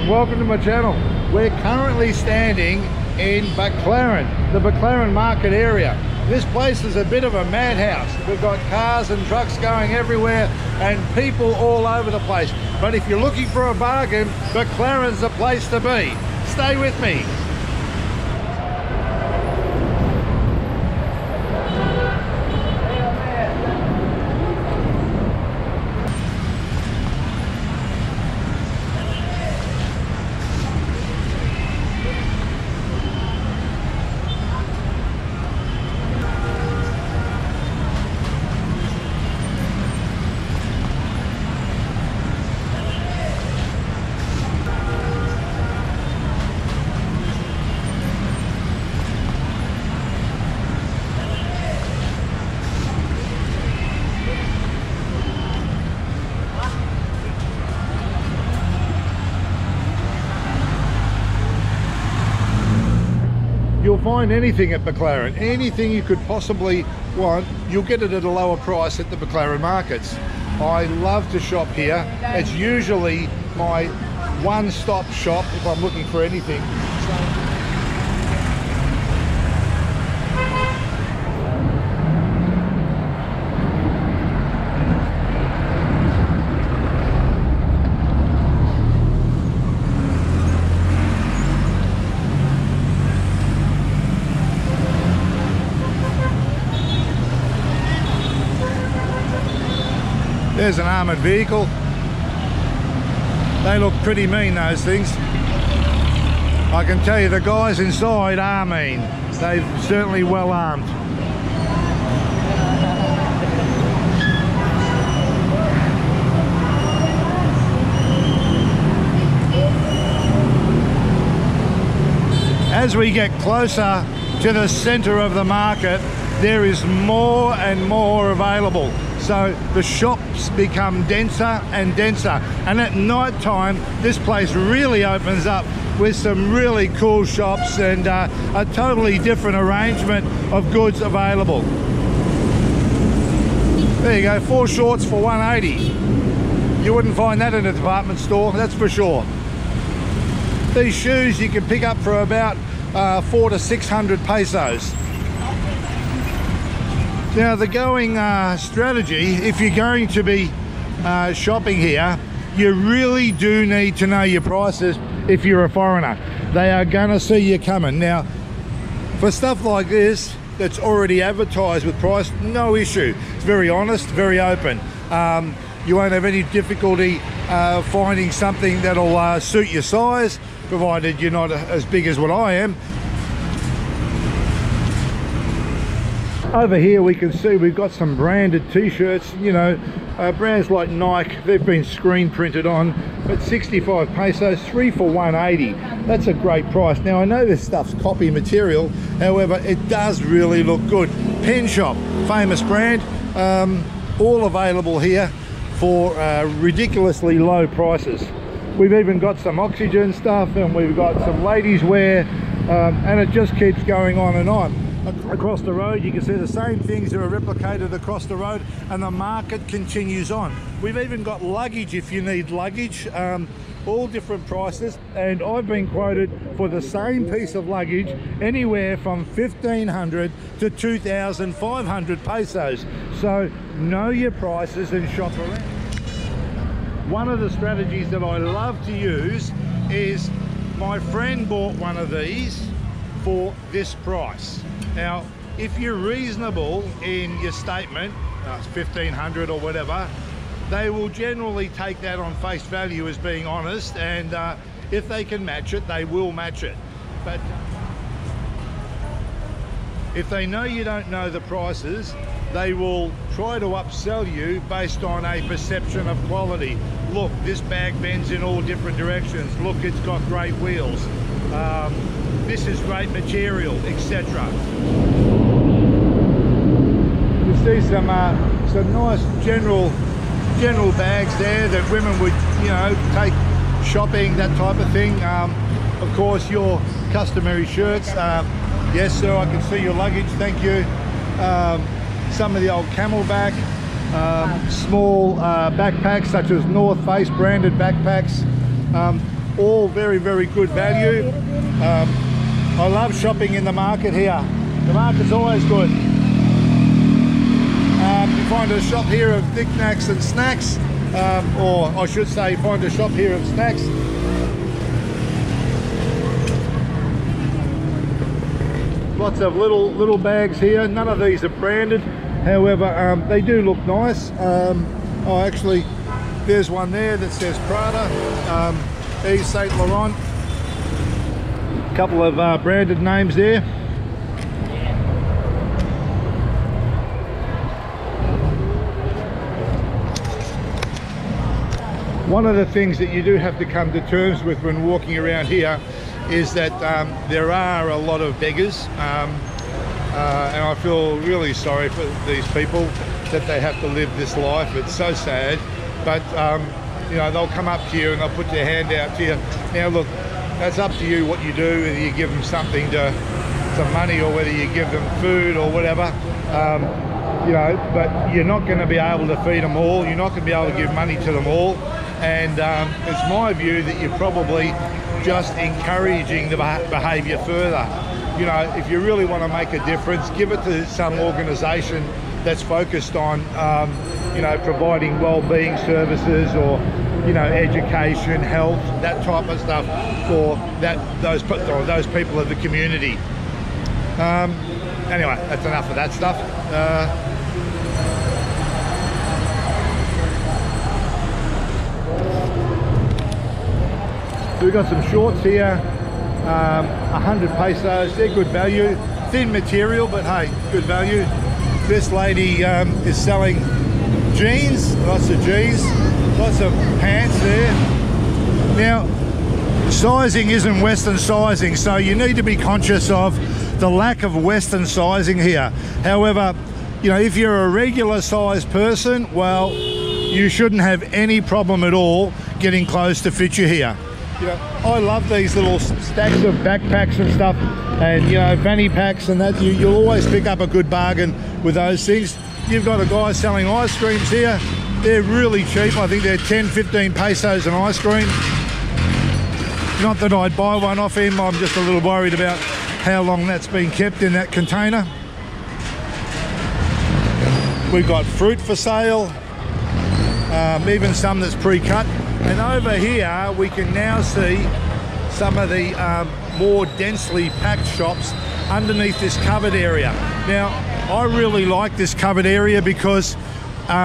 and welcome to my channel. We're currently standing in Baclaran, the Baclaran Market area. This place is a bit of a madhouse. We've got cars and trucks going everywhere and people all over the place. But if you're looking for a bargain, Baclaran's the place to be. Stay with me. You'll find anything at Baclaran, anything you could possibly want, you'll get it at a lower price at the Baclaran markets. I love to shop here. It's usually my one-stop shop if I'm looking for anything. There's an armoured vehicle. They look pretty mean, those things. I can tell you the guys inside are mean. They're certainly well armed. As we get closer to the centre of the market, there is more and more available. So the shops become denser and denser, and at night time this place really opens up with some really cool shops and a totally different arrangement of goods available. There you go, 4 shorts for $1.80. You wouldn't find that in a department store, that's for sure. These shoes you can pick up for about 400 to 600 pesos. Now the going strategy, if you're going to be shopping here, you really do need to know your prices if you're a foreigner. They are going to see you coming. Now, for stuff like this that's already advertised with price, no issue. It's very honest, very open. You won't have any difficulty finding something that'll suit your size, provided you're not as big as what I am. Over here we can see we've got some branded t-shirts, you know, brands like Nike, they've been screen printed on, but 65 pesos, 3 for 180. That's a great price. Now I know this stuff's copy material, however it does really look good. Pen Shop, famous brand, all available here for ridiculously low prices. We've even got some oxygen stuff, and we've got some ladies wear, and it just keeps going on and on. Across the road you can see the same things that are replicated across the road, and the market continues on. We've even got luggage if you need luggage, all different prices, and I've been quoted for the same piece of luggage anywhere from 1,500 to 2,500 pesos. So know your prices and shop around. One of the strategies that I love to use is, my friend bought one of these for this price. Now, if you're reasonable in your statement, it's 1,500 or whatever, they will generally take that on face value as being honest, and if they can match it, they will match it. But if they know you don't know the prices, they will try to upsell you based on a perception of quality. Look, this bag bends in all different directions. Look, it's got great wheels. This is great material, etc. You see some nice general bags there that women would, you know, take shopping, that type of thing. Of course, your customary shirts. Yes, sir, I can see your luggage. Thank you. Some of the old Camelback, small backpacks such as North Face branded backpacks. all very, very good value. I love shopping in the market here. The market's always good. You find a shop here of knickknacks and snacks, or I should say you find a shop here of snacks. Lots of little bags here. None of these are branded, however they do look nice. Oh, actually there's one there that says Prada, Yves Saint Laurent. A couple of branded names there. One of the things that you do have to come to terms with when walking around here is that there are a lot of beggars, and I feel really sorry for these people that they have to live this life. It's so sad, but you know, they'll come up to you and they'll put their hand out to you. Now look, that's up to you what you do, whether you give them something some money, or whether you give them food or whatever. You know, but you're not going to be able to feed them all. You're not going to be able to give money to them all. And it's my view that you're probably just encouraging the behaviour further. You know, if you really want to make a difference, give it to some organisation that's focused on, you know, providing well-being services, or, you know, education, health, that type of stuff for those people of the community. Anyway, that's enough of that stuff. We've got some shorts here, 100 pesos. They're good value, thin material, but hey, good value. This lady is selling jeans, lots of jeans, lots of pants there. Now, sizing isn't Western sizing, so you need to be conscious of the lack of Western sizing here. However, you know, if you're a regular size person, well, you shouldn't have any problem at all getting clothes to fit you here. You know, I love these little stacks of backpacks and stuff, and you know, fanny packs and that. You'll always pick up a good bargain with those things. You've got a guy selling ice creams here. They're really cheap. I think they're 10-15 pesos an ice cream. Not that I'd buy one off him. I'm just a little worried about how long that's been kept in that container. We've got fruit for sale, even some that's pre-cut. And over here we can now see some of the more densely packed shops underneath this covered area. Now, I really like this covered area because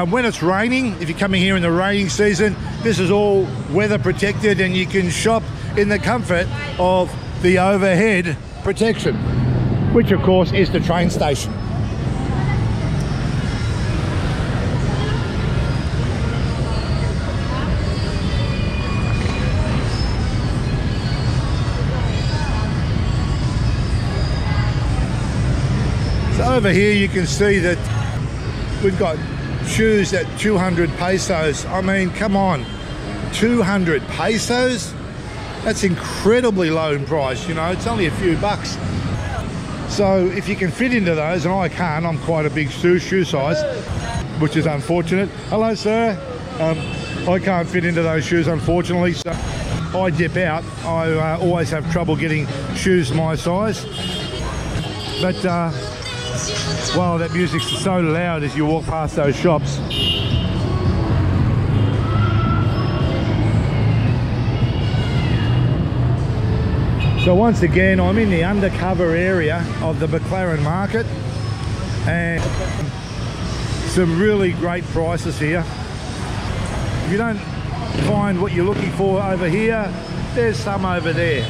when it's raining, if you're coming here in the raining season, this is all weather protected, and you can shop in the comfort of the overhead protection, which of course is the train station. Over here you can see that we've got shoes at 200 pesos. I mean, come on, 200 pesos? That's incredibly low in price, you know, it's only a few bucks. So if you can fit into those, and I can't, I'm quite a big shoe size, which is unfortunate. Hello, sir. I can't fit into those shoes, unfortunately, so I dip out. I always have trouble getting shoes my size. But wow, that music's so loud as you walk past those shops. So once again, I'm in the undercover area of the Baclaran Market, and some really great prices here. If you don't find what you're looking for over here, there's some over there.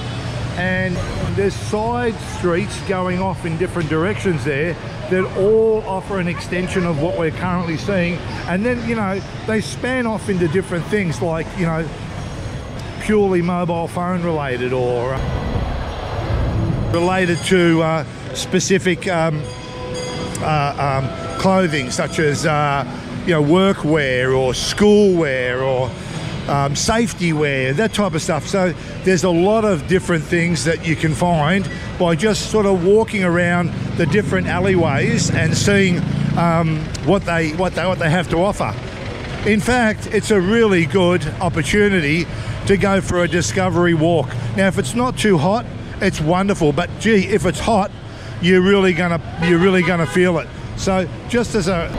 And there's side streets going off in different directions there that all offer an extension of what we're currently seeing. And then, you know, they span off into different things, like, you know, purely mobile phone related, or related to specific clothing, such as you know, workwear or schoolwear or safety wear, that type of stuff. So there's a lot of different things that you can find by just sort of walking around the different alleyways and seeing what they have to offer. In fact, it's a really good opportunity to go for a discovery walk. Now, if it's not too hot, it's wonderful, but gee, if it's hot, you're really gonna feel it. So just as a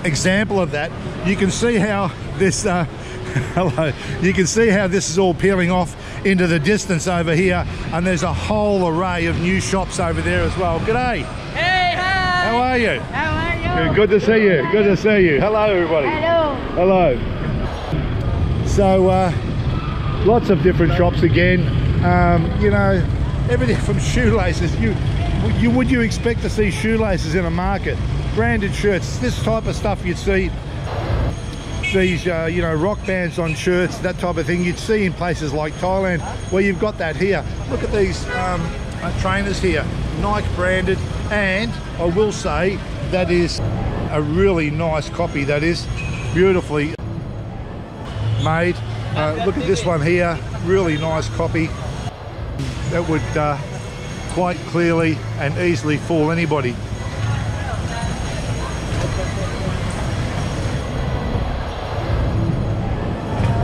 example of that, you can see how this hello, you can see how this is all peeling off into the distance over here, and there's a whole array of new shops over there as well. G'day. Hey, hi. How are you? How are you? Good to see you. Good to see you. Hello, everybody. Hello. Hello. So lots of different shops again. You know, everything from shoelaces. Would you expect to see shoelaces in a market? Branded shirts, this type of stuff you'd see. These you know, rock bands on shirts, that type of thing you'd see in places like Thailand, where you've got that here. Look at these trainers here, Nike branded, and I will say that is a really nice copy. That is beautifully made. Look at this one here, really nice copy. That would quite clearly and easily fool anybody.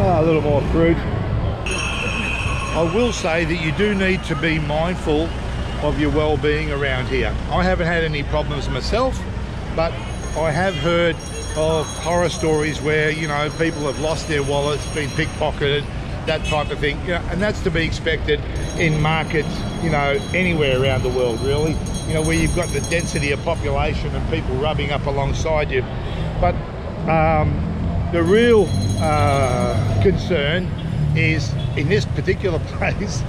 A little more fruit. I will say that you do need to be mindful of your well-being around here. I haven't had any problems myself, but I have heard of horror stories where, you know, people have lost their wallets, been pickpocketed, that type of thing. You know, and that's to be expected in markets, you know, anywhere around the world, really. You know, where you've got the density of population and people rubbing up alongside you. But the real concern is, in this particular place,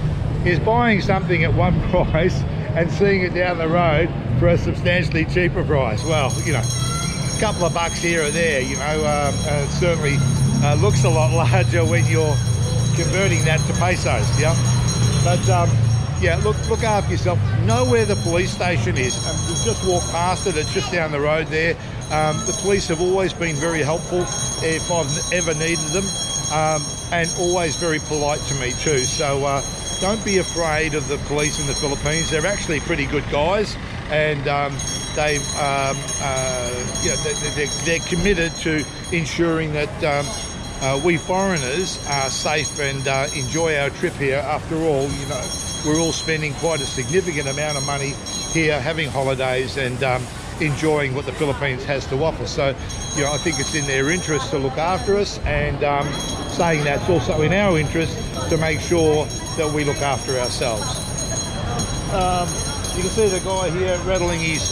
is buying something at one price and seeing it down the road for a substantially cheaper price. Well, you know, a couple of bucks here or there, you know, it certainly looks a lot larger when you're converting that to pesos, yeah. But yeah, look after yourself. Know where the police station is. We've just walked past it. It's just down the road there. The police have always been very helpful if I've ever needed them, and always very polite to me too. So don't be afraid of the police in the Philippines. They're actually pretty good guys, and they've you know, they're committed to ensuring that we foreigners are safe and enjoy our trip here. After all, you know, we're all spending quite a significant amount of money here, having holidays and enjoying what the Philippines has to offer. So, you know, I think it's in their interest to look after us, and saying that, it's also in our interest to make sure that we look after ourselves. You can see the guy here rattling his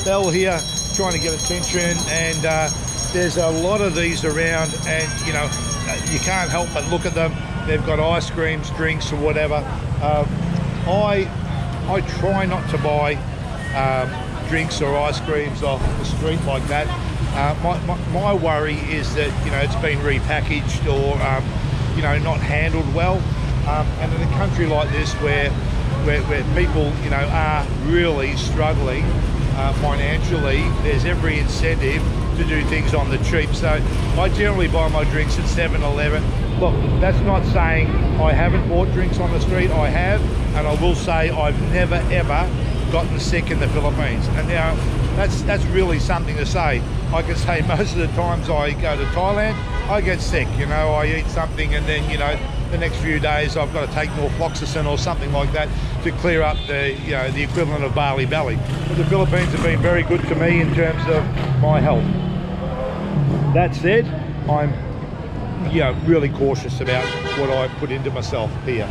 bell here, trying to get attention, and there's a lot of these around, and you know, you can't help but look at them. They've got ice creams, drinks, or whatever. I try not to buy drinks or ice creams off the street like that. My worry is that, you know, it's been repackaged or you know, not handled well. And in a country like this where people, you know, are really struggling financially, there's every incentive to do things on the cheap. So I generally buy my drinks at 7-Eleven. Look, that's not saying I haven't bought drinks on the street. I have, and I will say I've never ever gotten sick in the Philippines. And now that's really something to say. I can say most of the times I go to Thailand, I get sick. You know, I eat something, and then, you know, the next few days I've got to take norfloxacin or something like that to clear up the, you know, the equivalent of barley belly. But the Philippines have been very good to me in terms of my health. That said, I'm, you know, really cautious about what I put into myself here.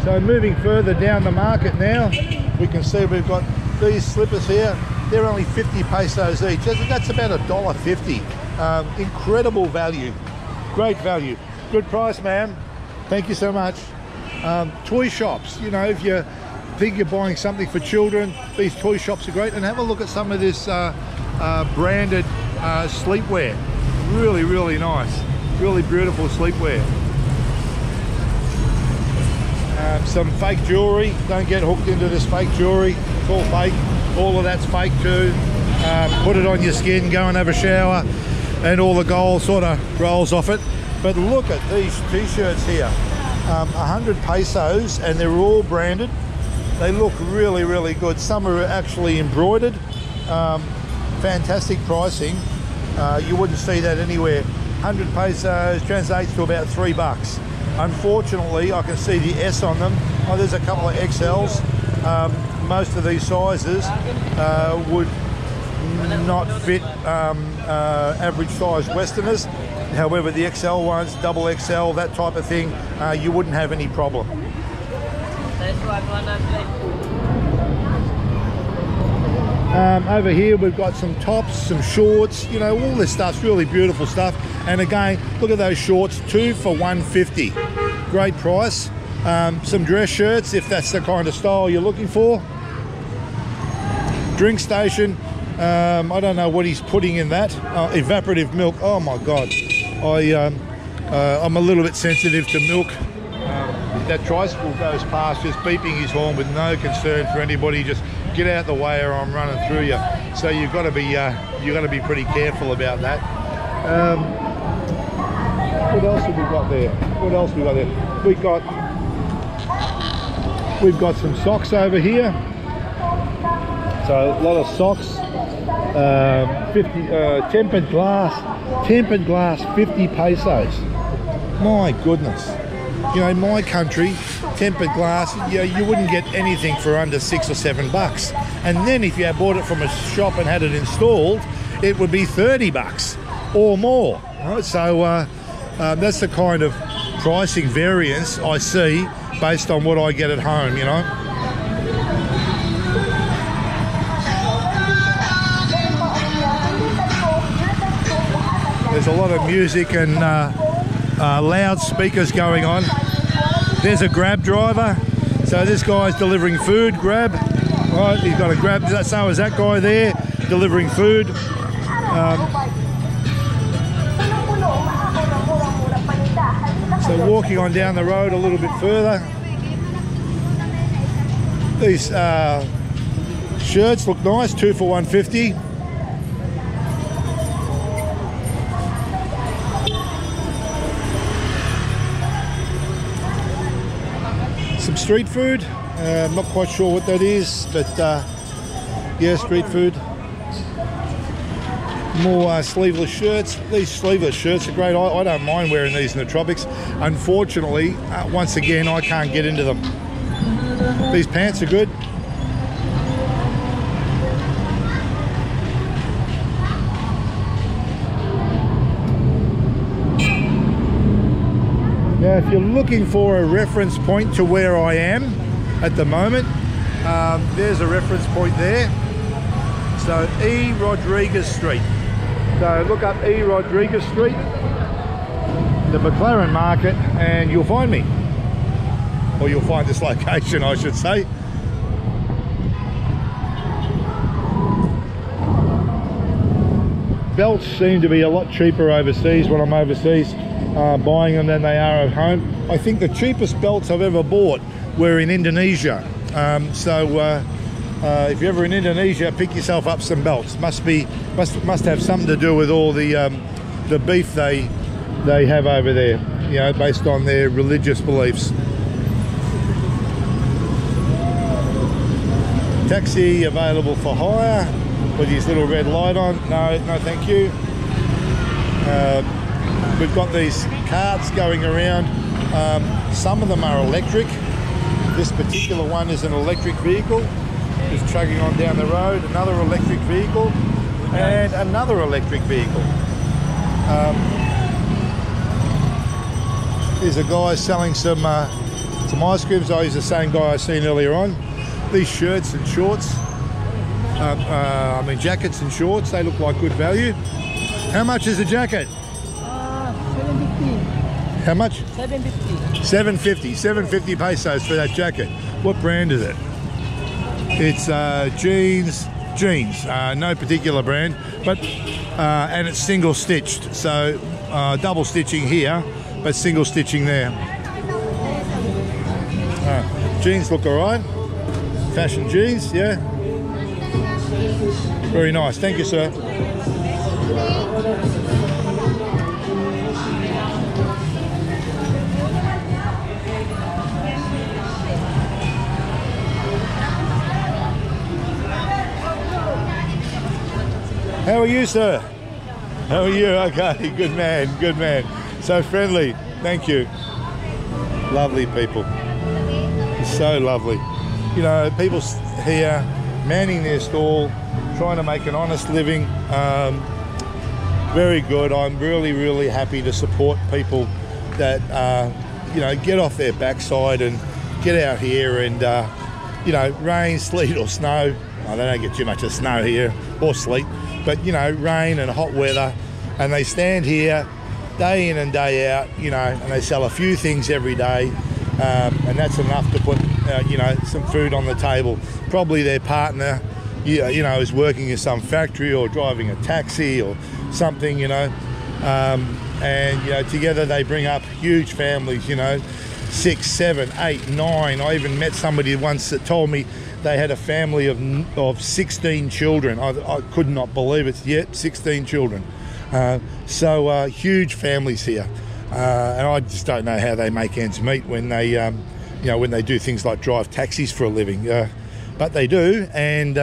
So moving further down the market now, we can see we've got these slippers here. They're only 50 pesos each. That's about $1.50. Incredible value, great value. Good price, ma'am. Thank you so much. Toy shops, you know, if you think you're buying something for children, these toy shops are great. And have a look at some of this branded sleepwear. Really, really nice. Really beautiful sleepwear. Some fake jewelry. Don't get hooked into this fake jewelry. It's all fake. All of that's fake too. Put it on your skin, go and have a shower, and all the gold sort of rolls off it. But look at these t-shirts here. 100 pesos, and they're all branded. They look really, really good. Some are actually embroidered. Fantastic pricing. You wouldn't see that anywhere. 100 pesos translates to about $3. Unfortunately, I can see the S on them. Oh, there's a couple of XLs. Most of these sizes would not fit average size Westerners. However, the XL ones, double XL, that type of thing, you wouldn't have any problem. Over here we've got some tops, some shorts, you know, all this stuff's really beautiful stuff. And again, look at those shorts, 2 for $150. Great price. Some dress shirts, if that's the kind of style you're looking for. Drink station, I don't know what he's putting in that. Evaporative milk, oh my God. I'm a little bit sensitive to milk. That tricycle goes past just beeping his horn with no concern for anybody. Just get out the way or I'm running through you. So you've got to be pretty careful about that. What else have we got there? What else have we got there? We've got some socks over here. So a lot of socks. 50 tempered glass, 50 pesos. My goodness. You know, in my country, tempered glass, you wouldn't get anything for under $6 or $7. And then if you had bought it from a shop and had it installed, it would be $30 or more. Right? So that's the kind of pricing variance I see based on what I get at home, you know. There's a lot of music and loudspeakers going on. There's a Grab driver. So this guy's delivering food, Grab. Right, he's got a Grab. So is that guy there delivering food. So walking on down the road a little bit further. These shirts look nice, 2 for $150. Some street food, I'm not quite sure what that is, but yeah, street food. More sleeveless shirts. These sleeveless shirts are great. I don't mind wearing these in the tropics. Unfortunately, once again, I can't get into them. These pants are good. Now, if you're looking for a reference point to where I am at the moment, there's a reference point there. So E. Rodriguez Street. So look up E. Rodriguez Street, the Baclaran Market, and you'll find me. Or you'll find this location, I should say. Belts seem to be a lot cheaper overseas when I'm overseas. Buying them than they are at home. I think the cheapest belts I've ever bought were in Indonesia. If you're ever in Indonesia, pick yourself up some belts. Must have something to do with all the beef they have over there. You know, based on their religious beliefs. Taxi available for hire with his little red light on. No, thank you. We've got these carts going around. Some of them are electric. This particular one is an electric vehicle. Just chugging on down the road. Another electric vehicle and another electric vehicle. There's a guy selling some ice creams. Oh, he's the same guy I seen earlier on. These shirts and shorts, I mean jackets and shorts, they look like good value. How much is a jacket? 750. How much? 750. 750 pesos for that jacket. What brand is it? It's jeans, no particular brand, but and it's single stitched, so double stitching here, but single stitching there. Jeans look all right. Fashion jeans, yeah. Very nice. Thank you, sir. How are you, sir? How are you? Okay, good man, good man. So friendly, thank you. Lovely people, so lovely. You know, people here manning their stall, trying to make an honest living. Very good. I'm really happy to support people that you know, get off their backside and get out here and you know, rain, sleet or snow. Oh, they don't get too much of snow here, or sleet, but you know, rain and hot weather, and they stand here day in and day out, you know, and they sell a few things every day, and that's enough to put you know, some food on the table. Probably their partner, you know, is working in some factory or driving a taxi or something, you know, and you know, together they bring up huge families, you know, 6, 7, 8, 9. I even met somebody once that told me they had a family of 16 children. I could not believe it. Yet 16 children. So huge families here, and I just don't know how they make ends meet when they, you know, when they do things like drive taxis for a living. But they do, and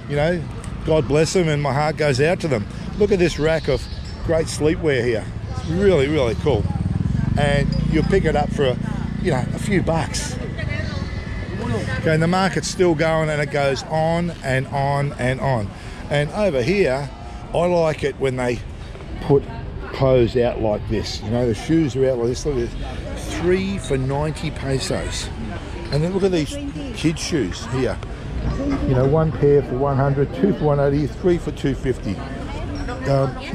you know, God bless them, and my heart goes out to them. Look at this rack of great sleepwear here. It's really cool, and you'll pick it up for you know, a few bucks. Okay, and the market's still going, and it goes on and on and on. And over here, I like it when they put clothes out like this. You know, the shoes are out like this. Look at this, 3 for 90 pesos. And then look at these kids' shoes here. You know, 1 pair for 100, 2 for 180, 3 for 250.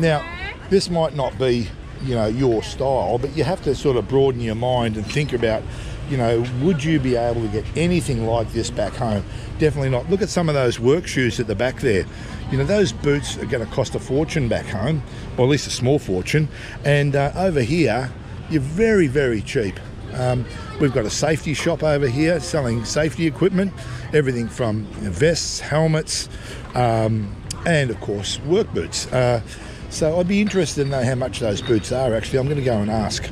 Now, this might not be, you know, your style, but you have to sort of broaden your mind and think about, you know, would you be able to get anything like this back home? Definitely not. Look at some of those work shoes at the back there. You know, those boots are going to cost a fortune back home, or at least a small fortune. And over here, you're very cheap. We've got a safety shop over here selling safety equipment, everything from, you know, vests, helmets, and of course work boots. So I'd be interested to know how much those boots are. Actually, I'm going to go and ask.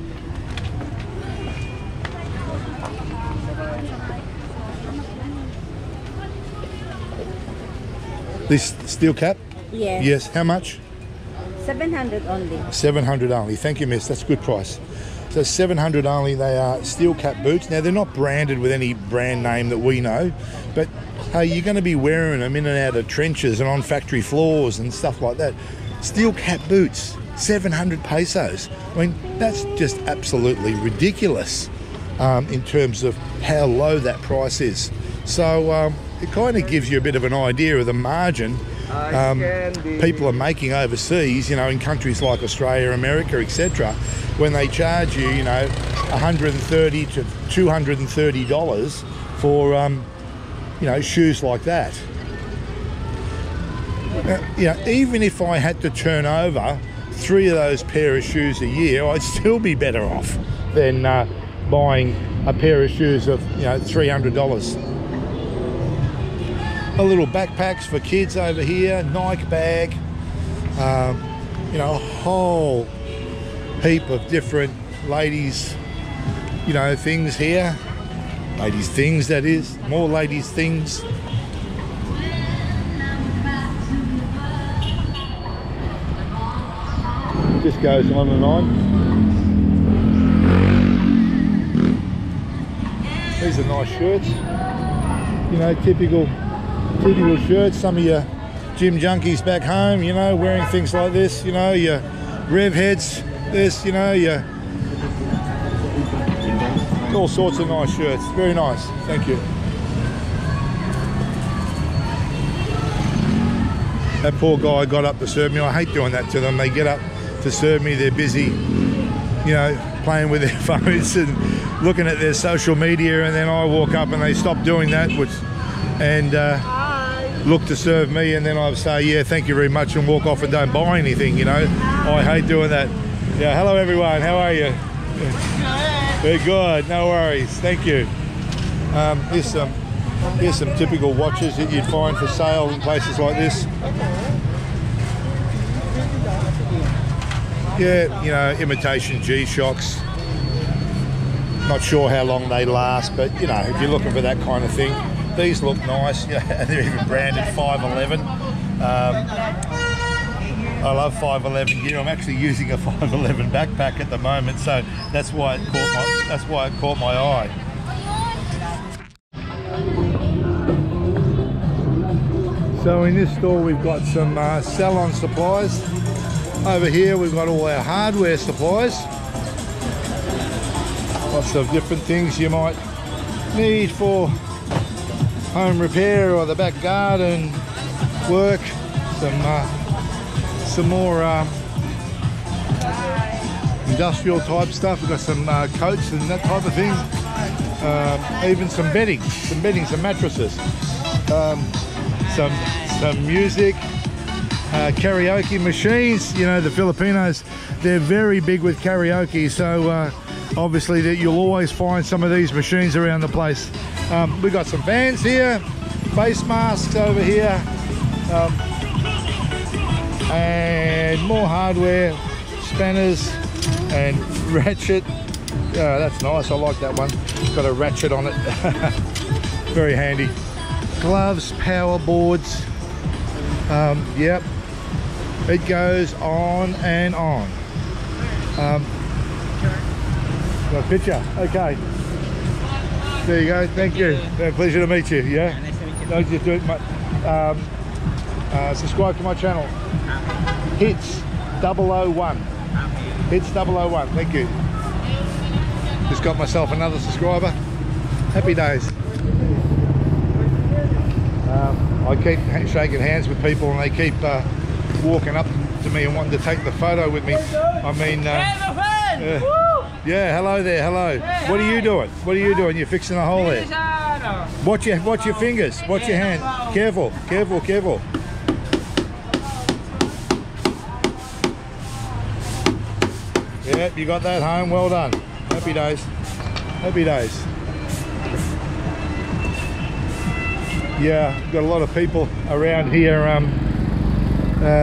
This steel cap? Yes. Yes. How much? 700 only. 700 only. Thank you, miss. That's a good price. So 700 only. They are steel cap boots. Now, they're not branded with any brand name that we know, but hey, you're going to be wearing them in and out of trenches and on factory floors and stuff like that. Steel cap boots, 700 pesos. I mean, that's just absolutely ridiculous in terms of how low that price is. So it kind of gives you a bit of an idea of the margin people are making overseas, you know, in countries like Australia, America, etc., when they charge you, you know, $130 to $230 for, you know, shoes like that. You know, even if I had to turn over 3 of those pair of shoes a year, I'd still be better off than buying a pair of shoes of, you know, $300. A little backpacks for kids over here, Nike bag, you know, a whole heap of different ladies, you know, things here. Ladies things, that is, more ladies things. Just goes on and on. These are nice shirts, you know, typical shirts. Some of your gym junkies back home, you know, wearing things like this, you know, your rev heads, this, you know, your all sorts of nice shirts. Very nice, thank you. That poor guy got up to serve me. I hate doing that to them. They get up to serve me, they're busy, you know, playing with their phones and looking at their social media, and then I walk up and they stop doing that, and look to serve me, and then I say, yeah, thank you very much, and walk off and don't buy anything, you know. I hate doing that. Yeah, hello everyone, how are you? Very good, no worries, thank you. Here's some typical watches that you'd find for sale in places like this. Yeah, you know, imitation G-Shocks. Not sure how long they last, but you know, if you're looking for that kind of thing, these look nice. Yeah, they're even branded 511. I love 511 gear. I'm actually using a 511 backpack at the moment, so that's why it caught my eye. So in this store we've got some salon supplies. Over here we've got all our hardware supplies. Lots of different things you might need for home repair or the back garden work. Some more industrial type stuff. We've got some coats and that type of thing. Even some bedding, some mattresses. Some music, karaoke machines. You know, the Filipinos, they're very big with karaoke, so obviously that you'll always find some of these machines around the place. We've got some fans here, face masks over here, and more hardware, spanners and ratchet. That's nice, I like that one. Got a ratchet on it. Very handy. Gloves, power boards. Yep, it goes on and on. Got a picture? Okay. There you go. Thank you. Pleasure to meet you. Yeah. Nice to meet you. No, just do it, mate. Subscribe to my channel. HITs001. HITs001. Thank you. Just got myself another subscriber. Happy days. I keep shaking hands with people and they keep walking up to me and wanting to take the photo with me. I mean, yeah, hello there, hello. What are you doing? What are you doing? You're fixing a hole there. Watch your fingers, watch your hand. Careful, careful, careful. Yep, you got that home, well done. Happy days, happy days. Yeah, got a lot of people around here.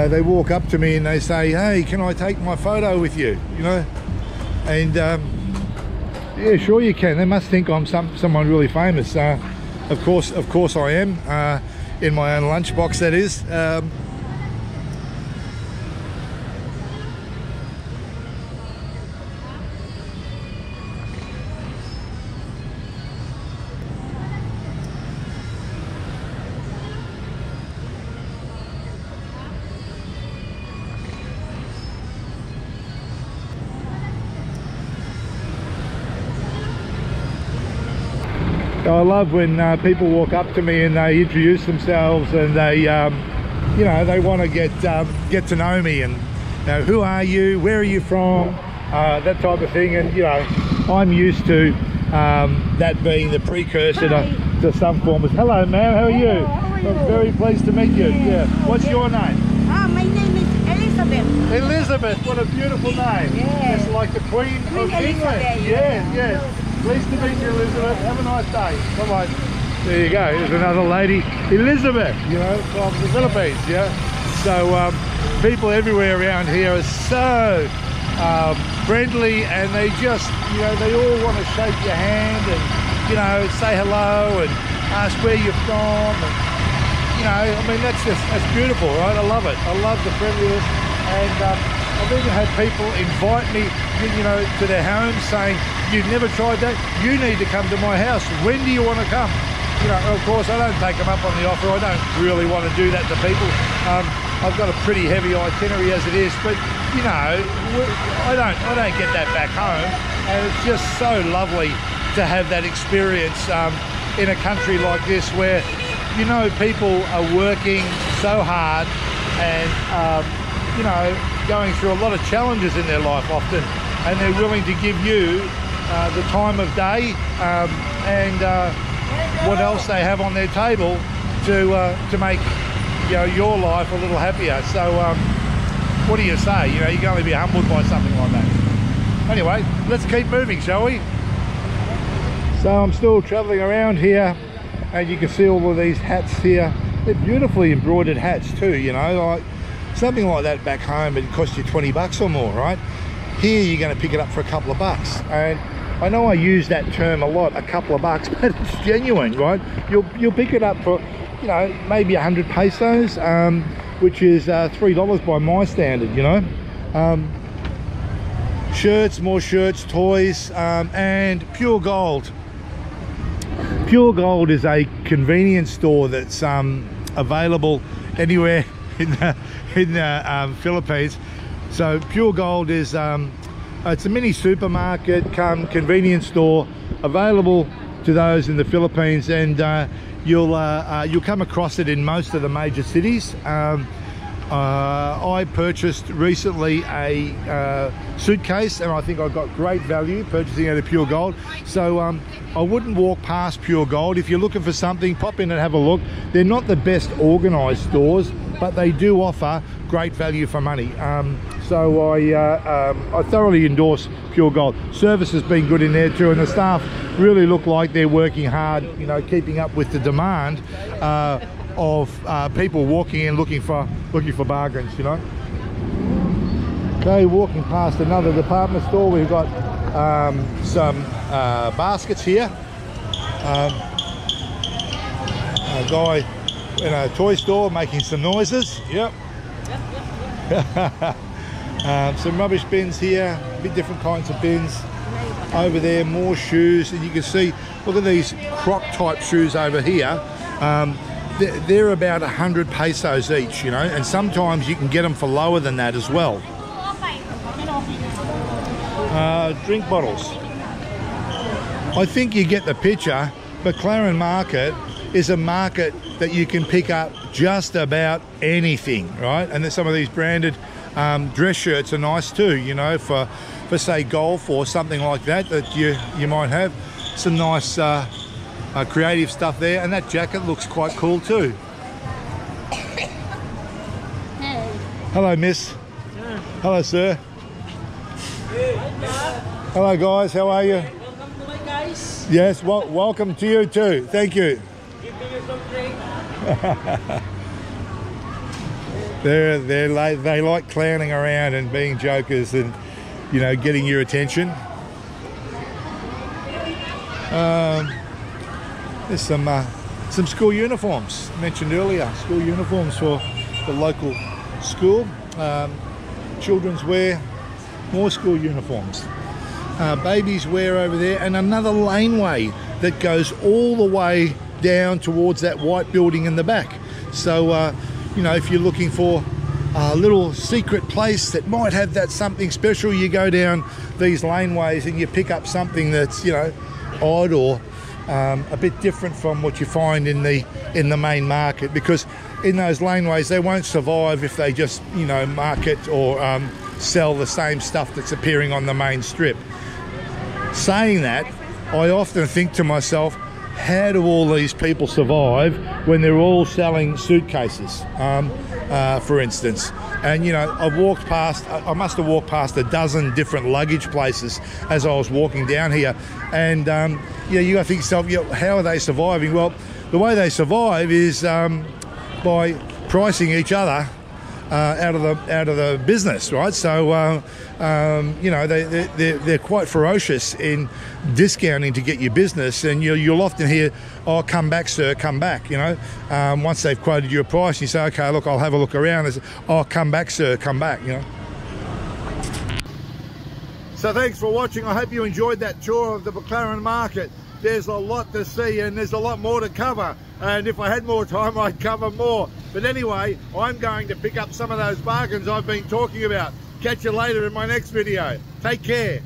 They walk up to me and they say, "Hey, can I take my photo with you?" You know, and yeah, sure you can. They must think I'm someone really famous. Of course I am. In my own lunchbox, that is. I love when people walk up to me and they introduce themselves and they, you know, they want to get to know me and, you know, who are you, where are you from, that type of thing. And you know, I'm used to that being the precursor to some form of. Hello, ma'am. How are you? I'm very pleased to meet you. Yeah. What's your name? My name is Elizabeth. Elizabeth. What a beautiful name. Yes. It's like the Queen of England. Elizabeth. Yes, yes. Pleased to meet you, Elizabeth. Have a nice day. Bye-bye. There you go. There's another lady, Elizabeth, you know, from the Philippines, yeah? So people everywhere around here are so friendly, and they just, you know, they all want to shake your hand and, you know, say hello and ask where you're from. And, you know, I mean, that's beautiful, right? I love it. I love the friendliness. And I've even had people invite me, you know, to their homes saying, "You've never tried that? You need to come to my house. When do you want to come?" You know, of course, I don't take them up on the offer. I don't really want to do that to people. I've got a pretty heavy itinerary as it is, but you know, I don't get that back home, and it's just so lovely to have that experience in a country like this where, you know, people are working so hard and you know, going through a lot of challenges in their life often, and they're willing to give you the time of day and what else they have on their table to make, you know, your life a little happier. So what do you say? You know, you can only be humbled by something like that. Anyway, let's keep moving, shall we? So I'm still traveling around here, and you can see all of these hats here. They're beautifully embroidered hats too, you know, like something like that back home it'd cost you 20 bucks or more, right? Here you're going to pick it up for a couple of bucks. And I know I use that term a lot, a couple of bucks, but it's genuine, right? You'll pick it up for, you know, maybe 100 pesos. which is $3 by my standard, you know. Shirts, more shirts, toys, and Pure Gold. Pure Gold is a convenience store that's available anywhere in the Philippines. So Pure Gold is it's a mini supermarket come convenience store available to those in the Philippines, and you'll come across it in most of the major cities. I purchased recently a suitcase, and I think I got great value purchasing out of Pure Gold. So I wouldn't walk past Pure Gold. If you're looking for something, pop in and have a look. They're not the best organized stores, but they do offer great value for money. So I thoroughly endorse Pure Gold. Service has been good in there too, and the staff really look like they're working hard, you know, keeping up with the demand of people walking in looking for bargains, you know. Okay, walking past another department store, we've got some baskets here. A guy in a toy store making some noises. Yep. Some rubbish bins here, a bit different kinds of bins. Over there, more shoes, and you can see, look at these croc type shoes over here. They're about 100 pesos each, you know, and sometimes you can get them for lower than that as well. Drink bottles. I think you get the picture. Baclaran Market is a market that you can pick up just about anything, right? And then some of these branded dress shirts are nice too, you know, for say golf or something like that you might have. Some nice creative stuff there, and that jacket looks quite cool too. Hey. Hello, miss. Hello, sir. Hello, guys. How are you? Welcome to my guys. Yes, well, welcome to you too. Thank you. Give me some drink. They like clowning around and being jokers and, you know, getting your attention. There's some school uniforms mentioned earlier. School uniforms for the local school. Children's wear, more school uniforms. Babies wear over there, and another laneway that goes all the way down towards that white building in the back. So you know, if you're looking for a little secret place that might have that something special, you go down these laneways and you pick up something that's, you know, odd or a bit different from what you find in the main market, because in those laneways they won't survive if they just, you know, market or sell the same stuff that's appearing on the main strip. Saying that, I often think to myself, how do all these people survive when they're all selling suitcases, for instance? And, you know, I must have walked past a dozen different luggage places as I was walking down here. And, yeah, you got to think to yourself, you know, how are they surviving? Well, the way they survive is by pricing each other out of the business, right? So you know, they're quite ferocious in discounting to get your business, and you'll often hear, "Oh, come back, sir, come back." You know, once they've quoted you a price, you say, "Okay, look, I'll have a look around." They say, "Oh, come back, sir, come back." You know. So thanks for watching. I hope you enjoyed that tour of the Baclaran Market. There's a lot to see and there's a lot more to cover, and if I had more time I'd cover more. But anyway, I'm going to pick up some of those bargains I've been talking about. Catch you later in my next video. Take care.